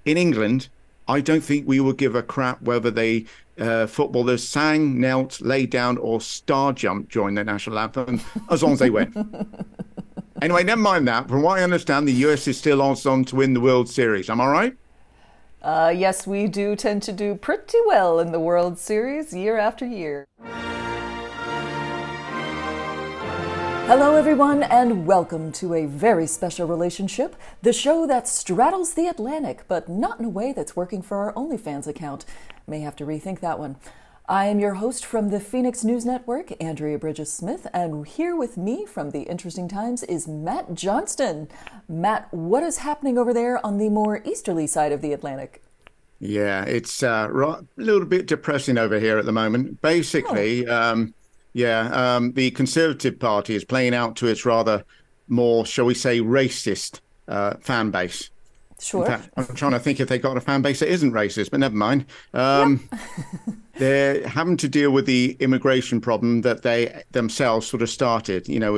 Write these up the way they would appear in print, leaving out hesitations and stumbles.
in England, I don't think we would give a crap whether they footballers sang, knelt, laid down, or star jumped during the national anthem, as long as they win. Anyway, never mind that. From what I understand, the US is still odds on to win the World Series. Am I right? Yes, we do tend to do pretty well in the World Series year after year. Hello, everyone, and welcome to A Very Special Relationship, the show that straddles the Atlantic, but not in a way that's working for our OnlyFans account. May have to rethink that one. I am your host from the Phoenix News Network, Andrea Bridges-Smith, and here with me from the Interesting Times is Matt Johnston. Matt, what is happening over there on the more easterly side of the Atlantic? Yeah, it's a little bit depressing over here at the moment. Basically, the Conservative Party is playing out to its rather more, shall we say, racist fan base. In Sure. fact, I'm trying to think if they got a fan base that isn't racist, but never mind. Yep. They're having to deal with the immigration problem that they themselves sort of started. You know,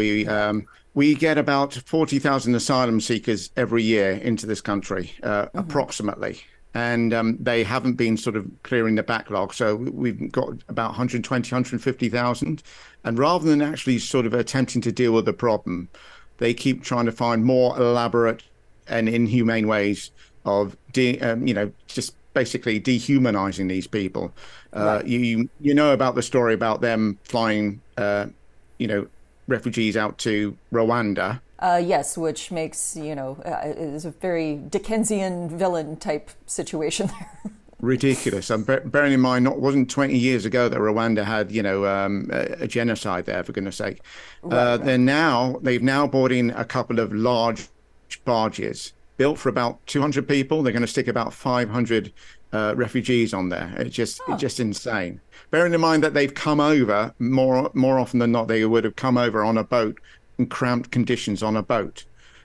we get about 40,000 asylum seekers every year into this country, approximately. And they haven't been sort of clearing the backlog. So we've got about 120, 150,000. And rather than actually sort of attempting to deal with the problem, they keep trying to find more elaborate and inhumane ways of, just basically dehumanizing these people. Right. You know about the story about them flying, refugees out to Rwanda. Yes, which makes, is a very Dickensian villain type situation there. Ridiculous. And bearing in mind, it wasn't 20 years ago that Rwanda had, a genocide there, for goodness sake. Right, right. They've now brought in a couple of large barges built for about 200 people. They're going to stick about 500 refugees on there. It's just insane. Bearing in mind that they've come over more often than not, they would have come over on a boat in cramped conditions on a boat.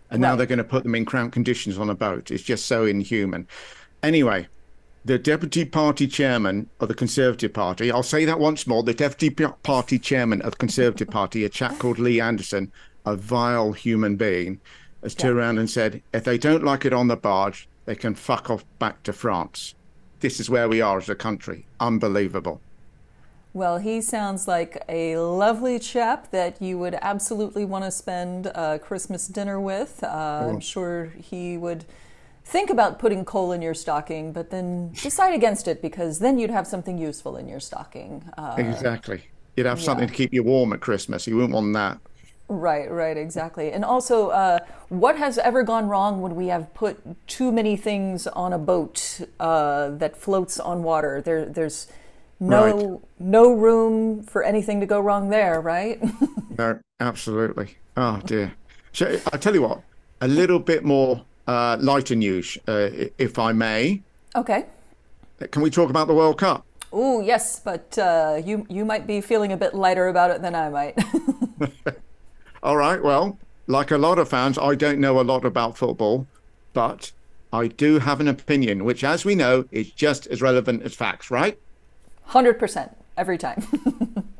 And now Right. they're going to put them in cramped conditions on a boat. It's just so inhuman. Anyway, the deputy party chairman of the Conservative Party, I'll say that once more, the deputy party chairman of the Conservative Party, a chap called Lee Anderson, a vile human being, has Yeah. turned around and said, if they don't like it on the barge, they can fuck off back to France. This is where we are as a country. Unbelievable. Well, he sounds like a lovely chap that you would absolutely want to spend a Christmas dinner with. I'm sure he would think about putting coal in your stocking, but then decide against it because then you'd have something useful in your stocking. Exactly. You'd have Yeah. something to keep you warm at Christmas. You wouldn't want that. Right, right, exactly. And also, what has ever gone wrong when we have put too many things on a boat that floats on water? There's Right. no room for anything to go wrong there, right? No, absolutely. Oh dear. So I tell you what, a little bit more lighter news, if I may. Okay. Can we talk about the World Cup? Oh, yes, but you might be feeling a bit lighter about it than I might. All right. Well, like a lot of fans, I don't know a lot about football, but I do have an opinion, which, as we know, is just as relevant as facts, right? 100% every time.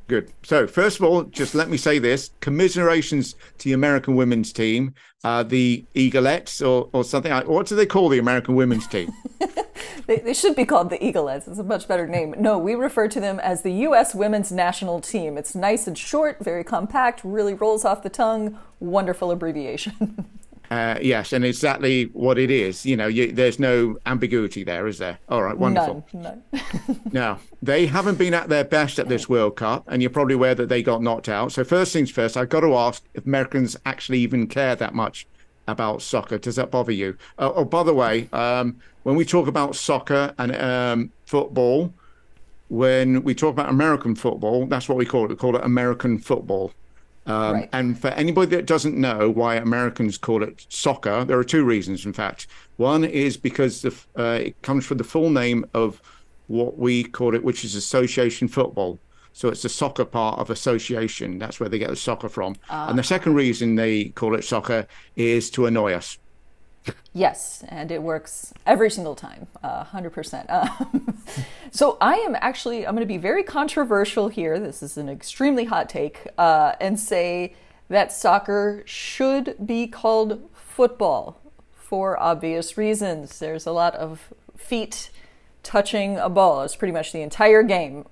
Good. So, first of all, just let me say this: commiserations to the American women's team, the Eaglettes, or something. What do they call the American women's team? They should be called the Eaglettes. It's a much better name. No, we refer to them as the U.S. Women's National Team. It's nice and short, very compact, really rolls off the tongue. Wonderful abbreviation. Yes, and exactly what it is. There's no ambiguity there, is there? All right, wonderful. None. Now, they haven't been at their best at this World Cup, and you're probably aware that they got knocked out. So first things first, I've got to ask if Americans actually even care that much about soccer. Does that bother you? Oh, by the way, when we talk about soccer and football, when we talk about American football, that's what we call it. We call it American football. Right. And for anybody that doesn't know why Americans call it soccer, there are two reasons, in fact. One is because it comes from the full name of what we call it, which is association football. So it's the soccer part of association. That's where they get the soccer from. And the second reason they call it soccer is to annoy us. Yes, and it works every single time, 100%. So I'm going to be very controversial here. This is an extremely hot take, and say that soccer should be called football for obvious reasons. There's a lot of feet touching a ball. It's pretty much the entire game.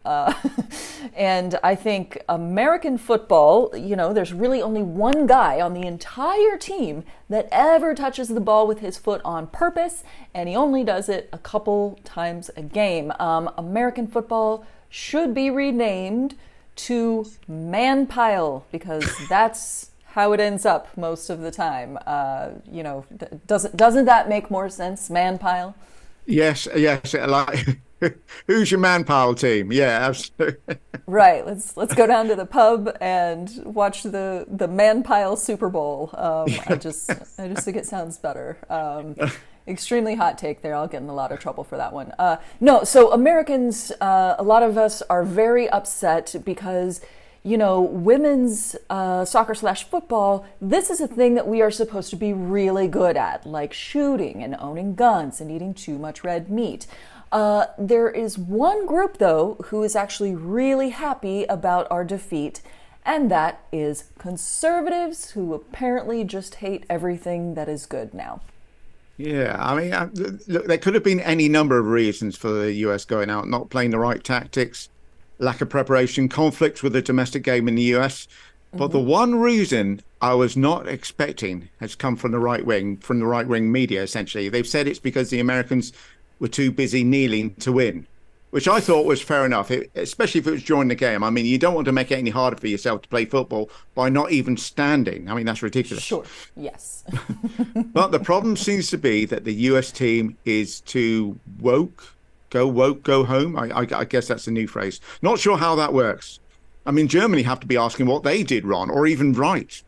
And I think American football, there's really only one guy on the entire team that ever touches the ball with his foot on purpose, and he only does it a couple times a game. American football should be renamed to man-pile, because that's how it ends up most of the time. Doesn't that make more sense, man-pile? Yes. Like, who's your man-pile team? Yeah, absolutely. Right. Let's go down to the pub and watch the man-pile Super Bowl. I just think it sounds better. Extremely hot take there. I'll get in a lot of trouble for that one. No, so Americans, a lot of us are very upset because, women's soccer/football, this is a thing that we are supposed to be really good at, like shooting and owning guns and eating too much red meat. There is one group, though, who is actually really happy about our defeat, and that is conservatives, who apparently just hate everything that is good now. Yeah, I mean, look, there could have been any number of reasons for the US going out, not playing the right tactics, lack of preparation, conflict with the domestic game in the US. But the one reason I was not expecting has come from the right wing media, essentially. They've said it's because the Americans were too busy kneeling to win, which I thought was fair enough, especially if it was during the game. I mean, you don't want to make it any harder for yourself to play football by not even standing. I mean, that's ridiculous. Sure, yes. But the problem seems to be that the US team is too woke, go home. I guess that's a new phrase. Not sure how that works. I mean, Germany have to be asking what they did wrong or even right.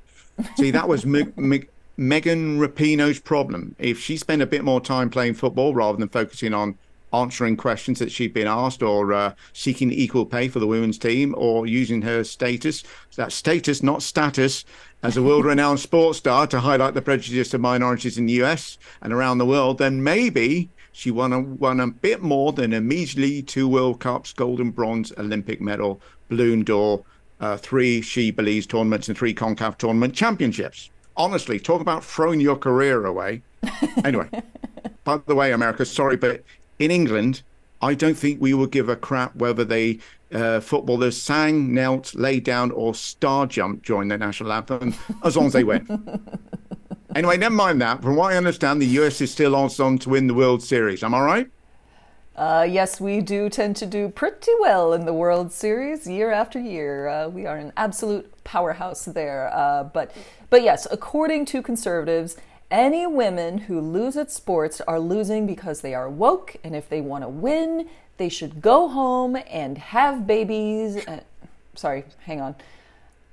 See, that was Megan Rapinoe's problem. If she spent a bit more time playing football rather than focusing on answering questions that she'd been asked, or seeking equal pay for the women's team, or using her status, that status, not status, as a world-renowned sports star to highlight the prejudice of minorities in the US and around the world, then maybe she won a bit more than a measly 2 World Cups, gold and bronze Olympic medal, Balloon d'Or, 3 She Believes tournaments, and 3 CONCACAF tournament championships. Honestly, talk about throwing your career away. Anyway, by the way, America, sorry, but in England, I don't think we would give a crap whether they footballers sang, knelt, lay down, or star jumped during the national anthem, as long as they win. Anyway, never mind that. From what I understand, the US is still odds on to win the World Series. Am I right? Yes, we do tend to do pretty well in the World Series year after year. We are an absolute powerhouse there. But yes, according to conservatives, any women who lose at sports are losing because they are woke, and if they want to win, they should go home and have babies. Sorry, hang on.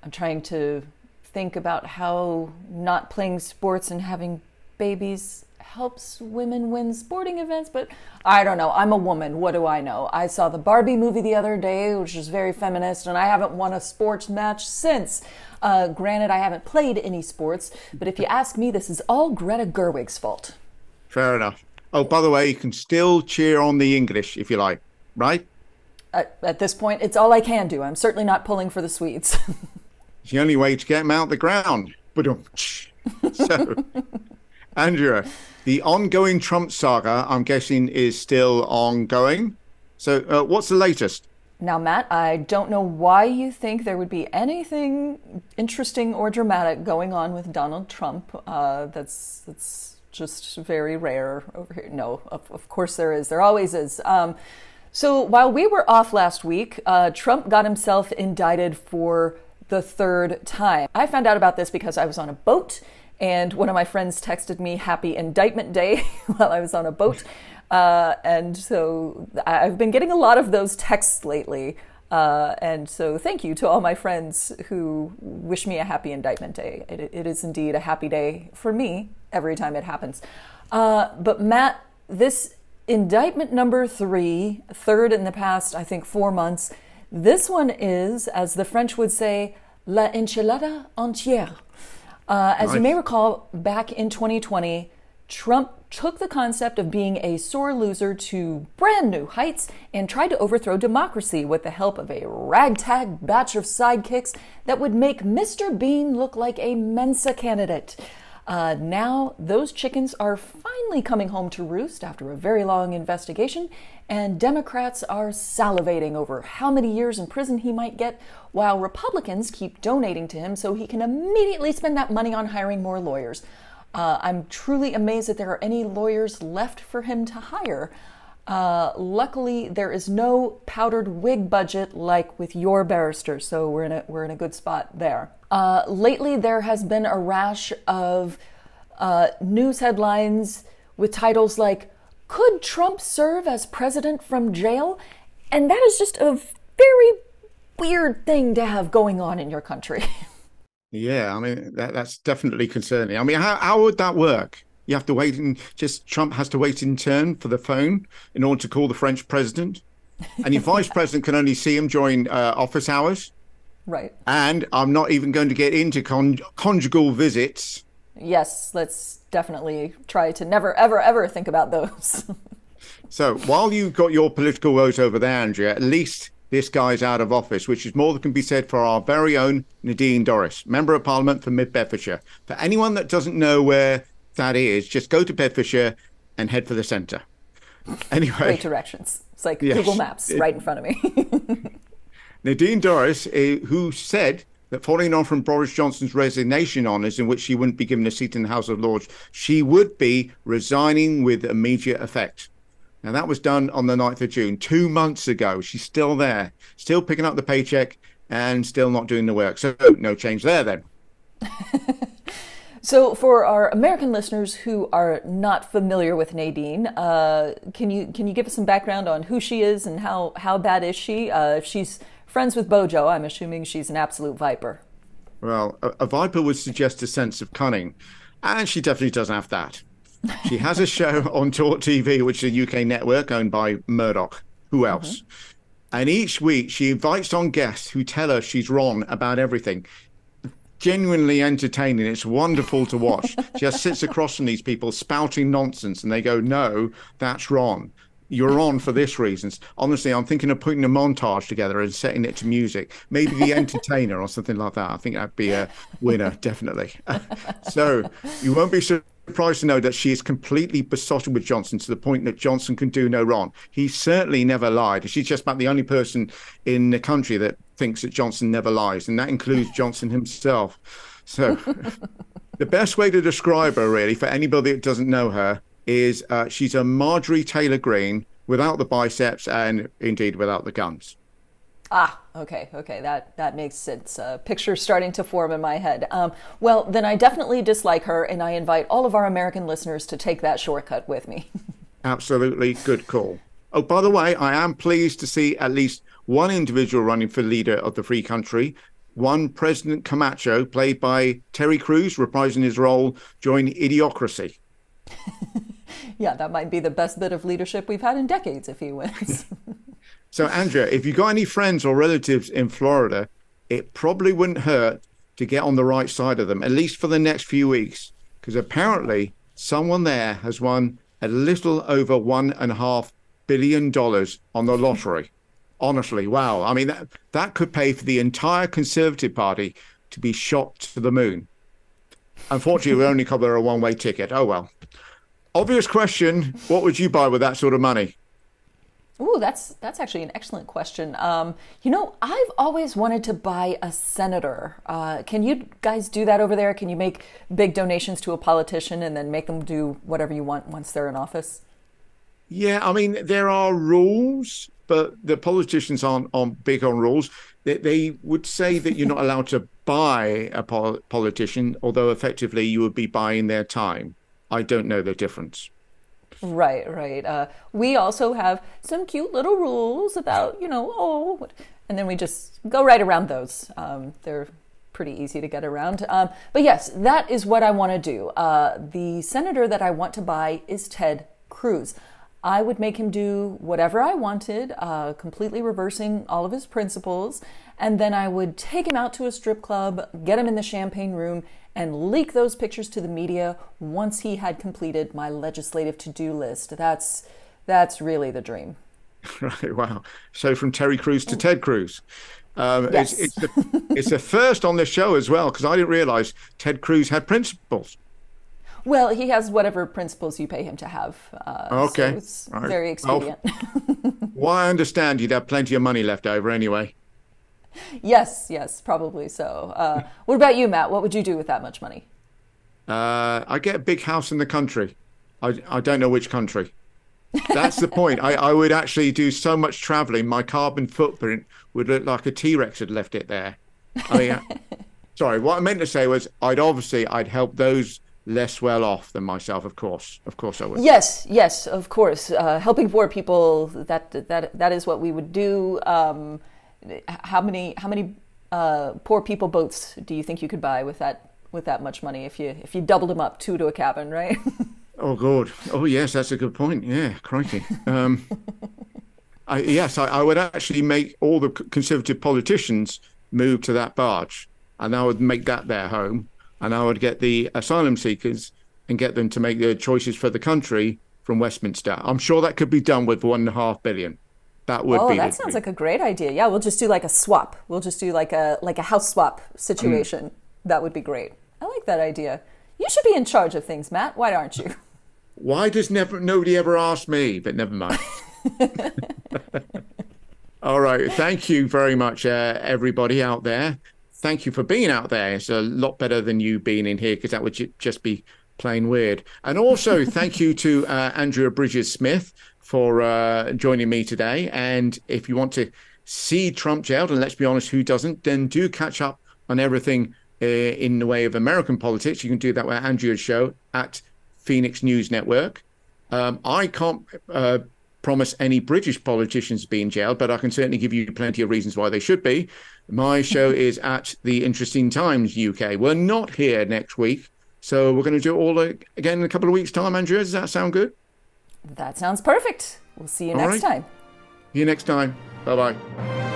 I'm trying to think about how not playing sports and having babies helps women win sporting events, but I don't know. I'm a woman. What do I know? I saw the Barbie movie the other day, which is very feminist, and I haven't won a sports match since. Granted, I haven't played any sports, but if you ask me, this is all Greta Gerwig's fault. Fair enough. Oh, by the way, you can still cheer on the English if you like, right? At this point, it's all I can do. I'm certainly not pulling for the Swedes. It's the only way to get them out the ground. So, Andrea, the ongoing Trump saga, I'm guessing, is still ongoing. So what's the latest? Now, Matt, I don't know why you think there would be anything interesting or dramatic going on with Donald Trump. That's just very rare over here. No, of course there is. There always is. So while we were off last week, Trump got himself indicted for the 3rd time. I found out about this because I was on a boat, and one of my friends texted me Happy Indictment Day while I was on a boat. And so I've been getting a lot of those texts lately. And so thank you to all my friends who wish me a happy indictment day. It is indeed a happy day for me every time it happens. But Matt, this indictment number 3, third in the past, I think, 4 months, this one is, as the French would say, la enchilada entière. As you may recall, back in 2020, Trump took the concept of being a sore loser to brand new heights and tried to overthrow democracy with the help of a ragtag batch of sidekicks that would make Mr. Bean look like a Mensa candidate. Now, those chickens are finally coming home to roost after a very long investigation, and Democrats are salivating over how many years in prison he might get, while Republicans keep donating to him so he can immediately spend that money on hiring more lawyers. I'm truly amazed that there are any lawyers left for him to hire. Luckily, there is no powdered wig budget like with your barrister, so we're in a good spot there. Lately, there has been a rash of news headlines with titles like, "Could Trump serve as president from jail?" And that is just a very weird thing to have going on in your country. Yeah, I mean, that's definitely concerning. I mean, how would that work? You have to wait and Trump has to wait in turn for the phone in order to call the French president. And your vice president can only see him during office hours. Right. And I'm not even going to get into conjugal visits. Yes, let's definitely try to never, ever, ever think about those. So while you've got your political woes over there, Andrea, at least this guy's out of office, which is more than can be said for our very own Nadine Dorries, Member of Parliament for Mid Bedfordshire. For anyone that doesn't know where that is, just go to Bedfordshire and head for the centre. Anyway. Great directions. It's like Google Maps right in front of me. Nadine Dorries, who said that following on from Boris Johnson's resignation honours in which she wouldn't be given a seat in the House of Lords, she would be resigning with immediate effect. Now, that was done on the 9th of June, 2 months ago. She's still there, still picking up the paycheck and still not doing the work. So no change there then. So for our American listeners who are not familiar with Nadine, can you give us some background on who she is and how bad is she? If she's friends with Bojo, I'm assuming she's an absolute viper. Well, a viper would suggest a sense of cunning, and she definitely doesn't have that. She has a show on Talk TV, which is a UK network owned by Murdoch. Who else? And each week she invites on guests who tell her she's wrong about everything. Genuinely entertaining. It's wonderful to watch. She just sits across from these people spouting nonsense and they go, "No, that's wrong. You're on for this reasons." Honestly, I'm thinking of putting a montage together and setting it to music. Maybe The Entertainer or something like that. I think that'd be a winner, definitely. So you won't be surprised to know that she is completely besotted with Johnson to the point that Johnson can do no wrong. He certainly never lied. She's just about the only person in the country that thinks that Johnson never lies, and that includes Johnson himself. So the best way to describe her, really, for anybody that doesn't know her, is she's a Marjorie Taylor Greene without the biceps and indeed without the guns. Okay, that makes sense. Picture's starting to form in my head. Well, then I definitely dislike her, and I invite all of our American listeners to take that shortcut with me. Absolutely, good call. Oh, by the way, I am pleased to see at least one individual running for leader of the free country. One President Camacho, played by Terry Crews, reprising his role during Idiocracy. Yeah, that might be the best bit of leadership we've had in decades if he wins. So, Andrea, if you've got any friends or relatives in Florida, it probably wouldn't hurt to get on the right side of them, at least for the next few weeks, because apparently someone there has won a little over $1.5 billion on the lottery. Honestly, wow. I mean, that could pay for the entire Conservative Party to be shot to the moon. Unfortunately, we only cover a one-way ticket. Oh, well. Obvious question, what would you buy with that sort of money? Ooh, that's actually an excellent question. I've always wanted to buy a senator. Can you guys do that over there? Can you make big donations to a politician and then make them do whatever you want once they're in office? Yeah, I mean, there are rules, but the politicians aren't big on rules. They would say that you're not allowed to buy a politician, although effectively you would be buying their time. I don't know the difference. Right. We also have some cute little rules about, and then we just go right around those. They're pretty easy to get around. But yes, that is what I want to do. The senator that I want to buy is Ted Cruz. I would make him do whatever I wanted, completely reversing all of his principles. And then I would take him out to a strip club, get him in the champagne room, and leak those pictures to the media once he had completed my legislative to-do list. That's really the dream. Right, wow. So from Terry Crews to Ted Cruz. Yes. It's a first on this show as well, because I didn't realize Ted Cruz had principles. Well, he has whatever principles you pay him to have, so Okay. it's All right. very Well, expedient. well, I understand you'd have plenty of money left over anyway. Yes, yes, probably so. What about you, Matt? What would you do with that much money? I get a big house in the country. I don't know which country. That's the point. I would actually do so much traveling, my carbon footprint would look like a T-Rex had left it there. I mean, sorry, what I meant to say was I'd help those less well off than myself, of course. Of course I would. Yes, yes, of course. Helping poor people, that is what we would do. How many poor people boats do you think you could buy with that much money if you doubled them up, two to a cabin, right? Oh, God. Oh, yes, that's a good point. Yeah, crikey. I would actually make all the conservative politicians move to that barge, and I would make that their home, and I would get the asylum seekers and get them to make their choices for the country from Westminster. I'm sure that could be done with 1.5 billion. That would Oh, be that sounds like a great idea. Yeah, we'll just do like a swap. We'll just do like a house swap situation. That would be great. I like that idea. You should be in charge of things, Matt. Why aren't you? Why does nobody ever ask me? But never mind. All right. Thank you very much, everybody out there. Thank you for being out there. It's a lot better than you being in here because that would just be plain weird. And also, thank you to Andrea Bridges-Smith for joining me today. And if you want to see Trump jailed, and let's be honest, who doesn't, then do catch up on everything in the way of American politics. You can do that with Andrea's show at Phoenix News Network. I can't promise any British politicians being jailed, but I can certainly give you plenty of reasons why they should be. My show is at the Interesting Times UK. We're not here next week, so we're going to do it all again in a couple of weeks' time. Andrea, does that sound good? That sounds perfect. We'll see you next time. See you next time. Bye-bye.